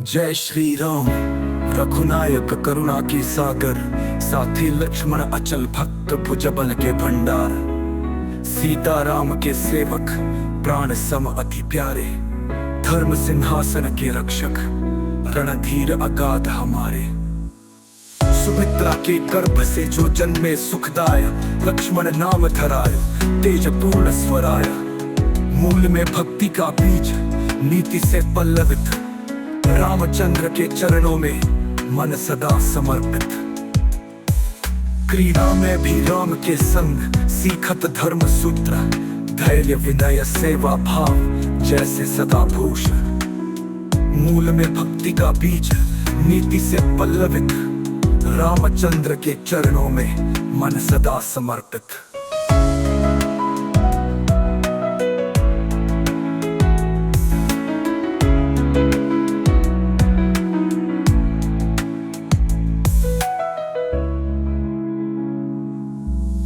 जय श्री राम। रघुनायक करुणा की सागर, साथी लक्ष्मण अचल भक्त भुज बल के भंडार। सीता राम के सेवक, प्राण सम अति प्यारे। धर्म सिंहासन के रक्षक, रणधीर अगाध हमारे। सुमित्रा के गर्भ से जो जन्मे सुखदाय, लक्ष्मण नाम धराय तेज पूर्ण स्वराय। मूल में भक्ति का बीज, नीति से पल्लवित। रामचंद्र के चरणों में मन सदा समर्पित। क्रीड़ा में भी राम के संग, सीखत धर्म सूत्र। धैर्य विनय सेवा भाव, जैसे सदा भूषण। मूल में भक्ति का बीज, नीति से पल्लवित। रामचंद्र के चरणों में मन सदा समर्पित।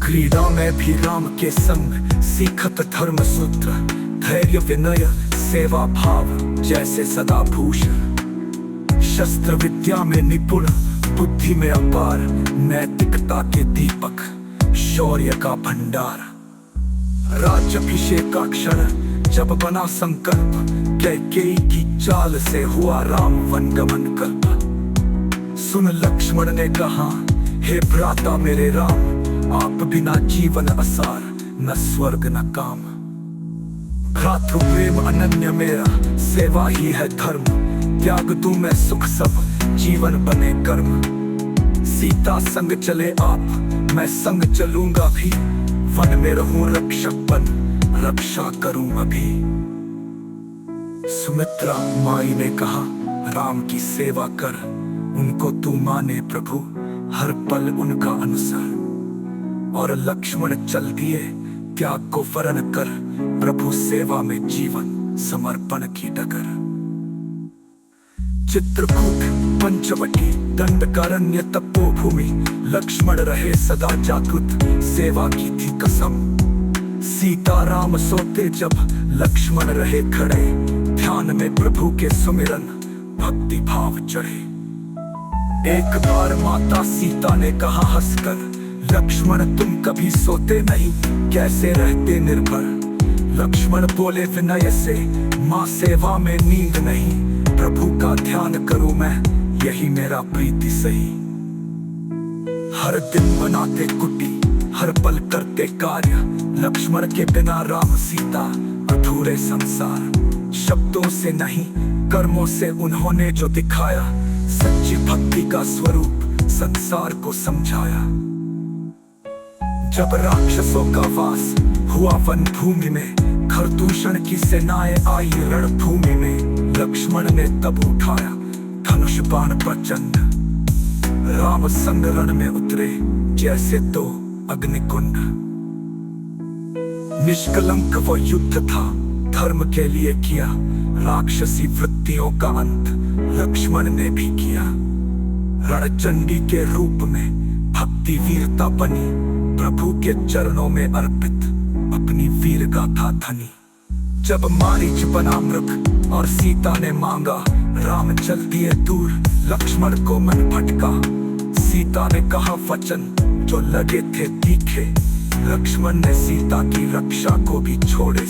क्रीड़ा में भी राम के संग, सीखत धर्म सूत्र। धैर्य विनय सेवा भाव, जैसे सदा भूषण। शस्त्र विद्या में निपुण, बुद्धि में अपार। नैतिकता के दीपक, शौर्य का भंडार। राज्याभिषेक का क्षण जब बना संकल्प, कैकेयी की चाल से हुआ राम वनगमन कल्प। सुन लक्ष्मण ने कहा, हे भ्राता मेरे राम, आप बिना जीवन असार, न स्वर्ग न काम। भ्रातृ प्रेम अनन्य मेरा, सेवा ही है धर्म। त्याग दूं मैं सुख सब, जीवन बने कर्म। सीता संग चले आप, मैं संग चलूंगा भी। वन में रहूं रक्षक बन, रक्षा करूं अभी। सुमित्रा माई ने कहा, राम की सेवा कर। उनको तू माने प्रभु, हर पल उनका अनुसार। और लक्ष्मण चल दिए, त्याग को वरण कर। प्रभु सेवा में जीवन समर्पण की डगर। चित्रकूट पंचवटी दंडकारण्य तपोभूमि, लक्ष्मण रहे सदा जागृत, सेवा की थी कसम। सीता राम सोते जब, लक्ष्मण रहे खड़े। ध्यान में प्रभु के सुमिरन, भक्ति भाव चढ़े। एक बार माता सीता ने कहा हंसकर, लक्ष्मण तुम कभी सोते नहीं, कैसे रहते निर्भर। लक्ष्मण बोले विनय से, माँ सेवा में नींद नहीं। प्रभु का ध्यान करूं मैं, यही मेरा प्रीति सही। हर दिन बनाते कुटी, हर पल करते कार्य। लक्ष्मण के बिना राम सीता, अधूरे संसार। शब्दों से नहीं, कर्मों से उन्होंने जो दिखाया। सच्ची भक्ति का स्वरूप संसार को समझाया। जब राक्षसों का वास हुआ वन भूमि में, खरदूषण की सेनाएं आई रणभूमि में। लक्ष्मण ने तब उठाया धनुष बाण प्रचंड। राम संग रण में उतरे, जैसे दो अग्निकुंड। निष्कलंक वो युद्ध था, धर्म के लिए किया। राक्षसी वृत्तियों का अंत लक्ष्मण ने भी किया। रणचंडी के रूप में भक्ति वीरता बनी। प्रभु के चरणों में अर्पित, अपनी वीर गाथा धनी। जब मारीच बना मृग और सीता ने मांगा, राम चल दिए दूर, लक्ष्मण को मन भटका। सीता ने कहा वचन जो लगे थे तीखे। लक्ष्मण ने सीता की रक्षा को भी छोड़े।